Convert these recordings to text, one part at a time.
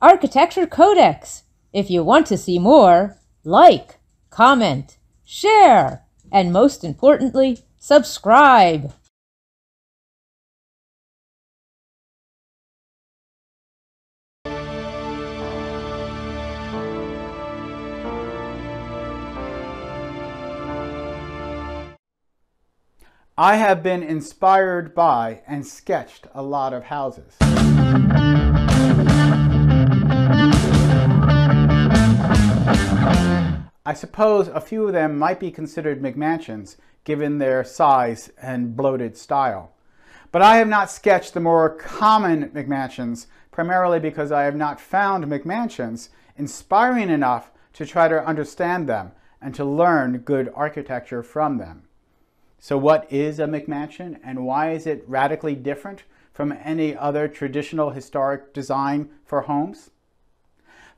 Architecture Codex. If you want to see more, like, comment, share, and most importantly, subscribe. I have been inspired by and sketched a lot of houses. I suppose a few of them might be considered McMansions given their size and bloated style. But I have not sketched the more common McMansions primarily because I have not found McMansions inspiring enough to try to understand them and to learn good architecture from them. So what is a McMansion and why is it radically different from any other traditional historic design for homes?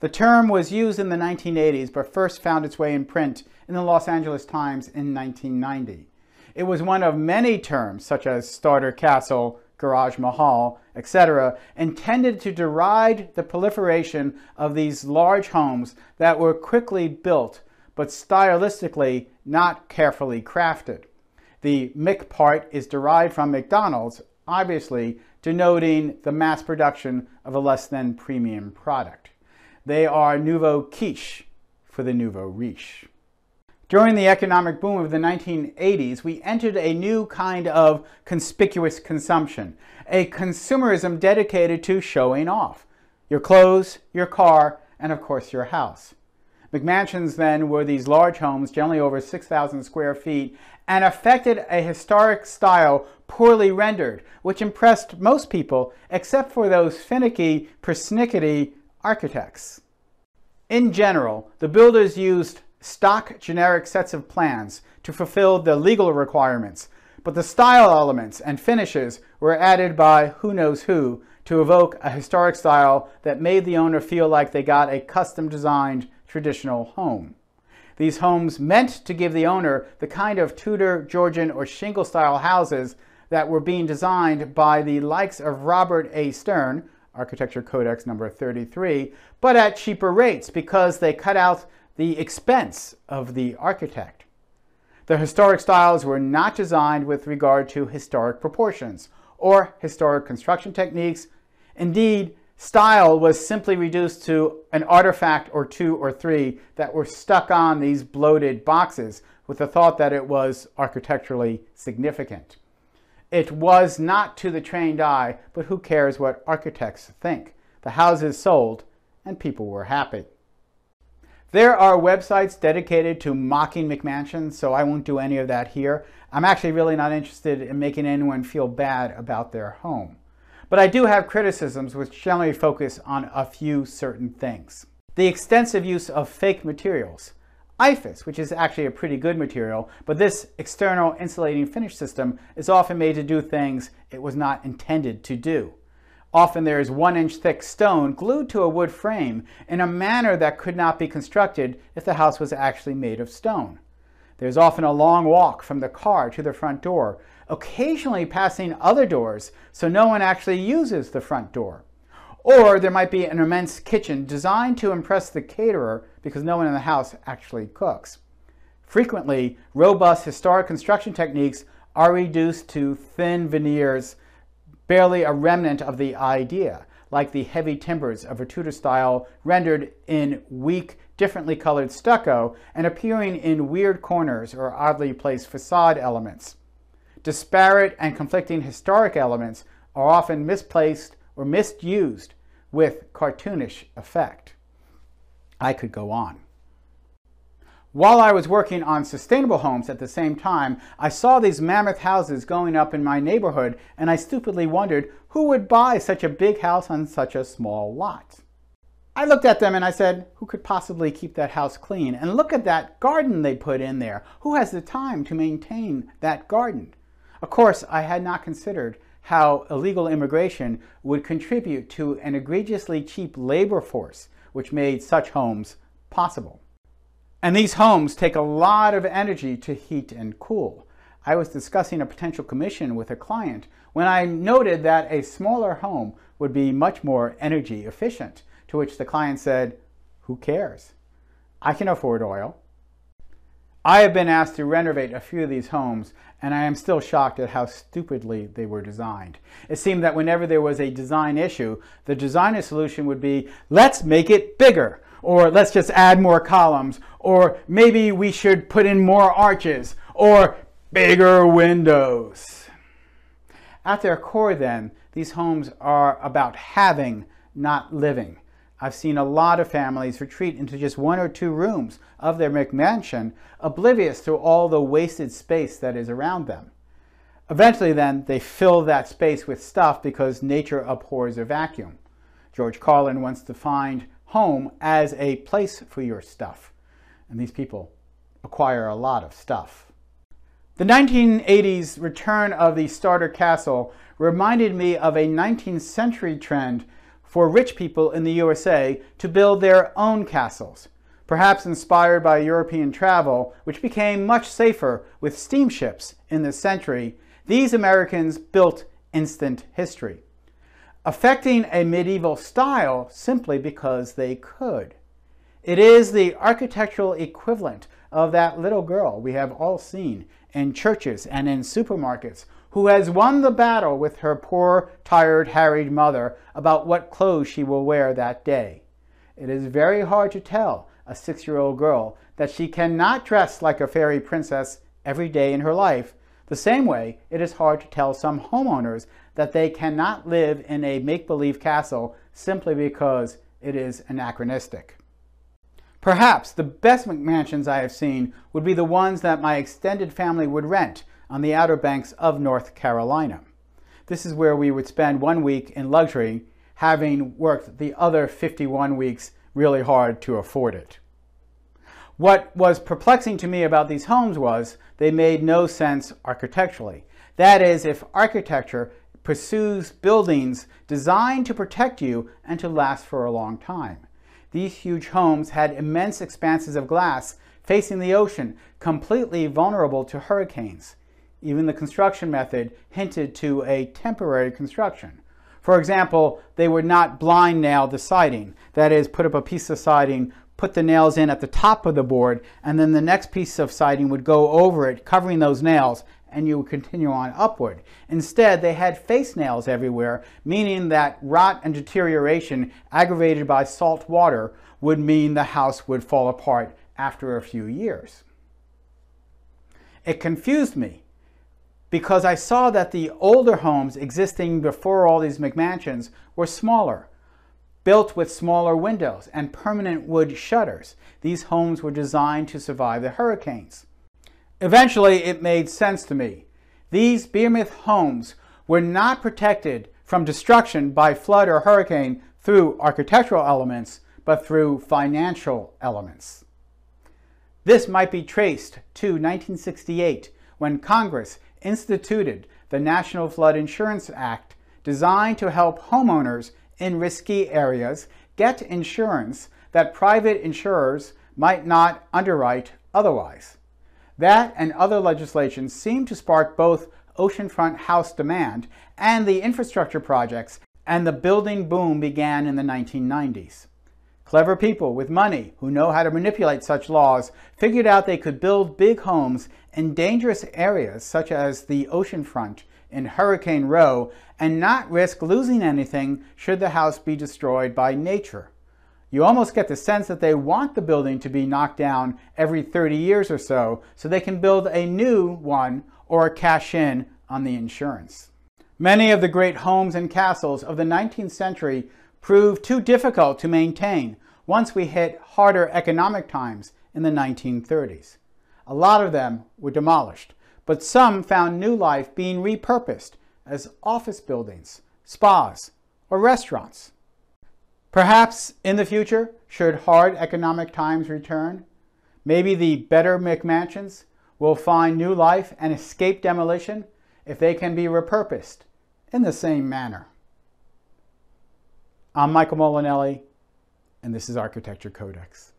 The term was used in the 1980s but first found its way in print in the Los Angeles Times in 1990. It was one of many terms such as starter castle, garage mahal, etc. intended to deride the proliferation of these large homes that were quickly built but stylistically not carefully crafted. The Mc part is derived from McDonald's, obviously denoting the mass production of a less than premium product. They are nouveau quiche for the nouveau riche. During the economic boom of the 1980s, we entered a new kind of conspicuous consumption, a consumerism dedicated to showing off. Your clothes, your car, and of course your house. McMansions then were these large homes, generally over 6,000 square feet, and affected a historic style poorly rendered, which impressed most people except for those finicky, persnickety architects. In general, the builders used stock generic sets of plans to fulfill the legal requirements, but the style elements and finishes were added by who knows who to evoke a historic style that made the owner feel like they got a custom designed traditional home. These homes meant to give the owner the kind of Tudor, Georgian, or shingle style houses that were being designed by the likes of Robert A. Stern, Architecture Codex number 33, but at cheaper rates because they cut out the expense of the architect. The historic styles were not designed with regard to historic proportions or historic construction techniques. Indeed, style was simply reduced to an artifact or two or three that were stuck on these bloated boxes with the thought that it was architecturally significant. It was not to the trained eye, but who cares what architects think? The houses sold and people were happy. There are websites dedicated to mocking McMansions, so I won't do any of that here. I'm actually really not interested in making anyone feel bad about their home. But I do have criticisms which generally focus on a few certain things. The extensive use of fake materials. IFAS, which is actually a pretty good material, but this external insulating finish system is often made to do things it was not intended to do. Often there is 1-inch thick stone glued to a wood frame in a manner that could not be constructed if the house was actually made of stone. There's often a long walk from the car to the front door, occasionally passing other doors so no one actually uses the front door. Or there might be an immense kitchen designed to impress the caterer because no one in the house actually cooks. Frequently, robust historic construction techniques are reduced to thin veneers, barely a remnant of the idea, like the heavy timbers of a Tudor style rendered in weak, differently colored stucco and appearing in weird corners or oddly placed facade elements. Disparate and conflicting historic elements are often misplaced or misused with cartoonish effect. I could go on. While I was working on sustainable homes at the same time, I saw these mammoth houses going up in my neighborhood and I stupidly wondered who would buy such a big house on such a small lot. I looked at them and I said, who could possibly keep that house clean? And look at that garden they put in there. Who has the time to maintain that garden? Of course, I had not considered how illegal immigration would contribute to an egregiously cheap labor force which made such homes possible. And these homes take a lot of energy to heat and cool. I was discussing a potential commission with a client when I noted that a smaller home would be much more energy efficient To which the client said, "Who cares? I can afford oil." I have been asked to renovate a few of these homes, and I am still shocked at how stupidly they were designed. It seemed that whenever there was a design issue, the designer solution would be, let's make it bigger, or let's just add more columns, or maybe we should put in more arches, or bigger windows. At their core then, these homes are about having, not living. I've seen a lot of families retreat into just 1 or 2 rooms of their McMansion, oblivious to all the wasted space that is around them. Eventually then, they fill that space with stuff because nature abhors a vacuum. George Carlin once defined home as a place for your stuff. And these people acquire a lot of stuff. The 1980s return of the starter castle reminded me of a 19th century trend for rich people in the USA to build their own castles, perhaps inspired by European travel, which became much safer with steamships in this century. These Americans built instant history, affecting a medieval style simply because they could. It is the architectural equivalent of that little girl we have all seen in churches and in supermarkets, who has won the battle with her poor, tired, harried mother about what clothes she will wear that day. It is very hard to tell a 6-year-old girl that she cannot dress like a fairy princess every day in her life, the same way it is hard to tell some homeowners that they cannot live in a make-believe castle simply because it is anachronistic. Perhaps the best McMansions I have seen would be the ones that my extended family would rent on the Outer Banks of North Carolina. This is where we would spend 1 week in luxury, having worked the other 51 weeks really hard to afford it. What was perplexing to me about these homes was they made no sense architecturally. That is, if architecture pursues buildings designed to protect you and to last for a long time. These huge homes had immense expanses of glass facing the ocean, completely vulnerable to hurricanes. Even the construction method hinted to a temporary construction. For example, they would not blind nail the siding. That is, put up a piece of siding, put the nails in at the top of the board, and then the next piece of siding would go over it, covering those nails, and you would continue on upward. Instead, they had face nails everywhere, meaning that rot and deterioration aggravated by salt water would mean the house would fall apart after a few years. It confused me, because I saw that the older homes existing before all these McMansions were smaller, built with smaller windows and permanent wood shutters. These homes were designed to survive the hurricanes. Eventually, it made sense to me. These behemoth homes were not protected from destruction by flood or hurricane through architectural elements, but through financial elements. This might be traced to 1968, when Congress instituted the National Flood Insurance Act, designed to help homeowners in risky areas get insurance that private insurers might not underwrite otherwise. That and other legislation seemed to spark both oceanfront house demand and the infrastructure projects, and the building boom began in the 1990s. Clever people with money who know how to manipulate such laws figured out they could build big homes in dangerous areas such as the oceanfront in Hurricane Row and not risk losing anything should the house be destroyed by nature. You almost get the sense that they want the building to be knocked down every 30 years or so they can build a new one or cash in on the insurance. Many of the great homes and castles of the 19th century proved too difficult to maintain once we hit harder economic times in the 1930s. A lot of them were demolished, but some found new life being repurposed as office buildings, spas, or restaurants. Perhaps in the future, should hard economic times return, maybe the better McMansions will find new life and escape demolition if they can be repurposed in the same manner. I'm Michael Molinelli, and this is Architecture Codex.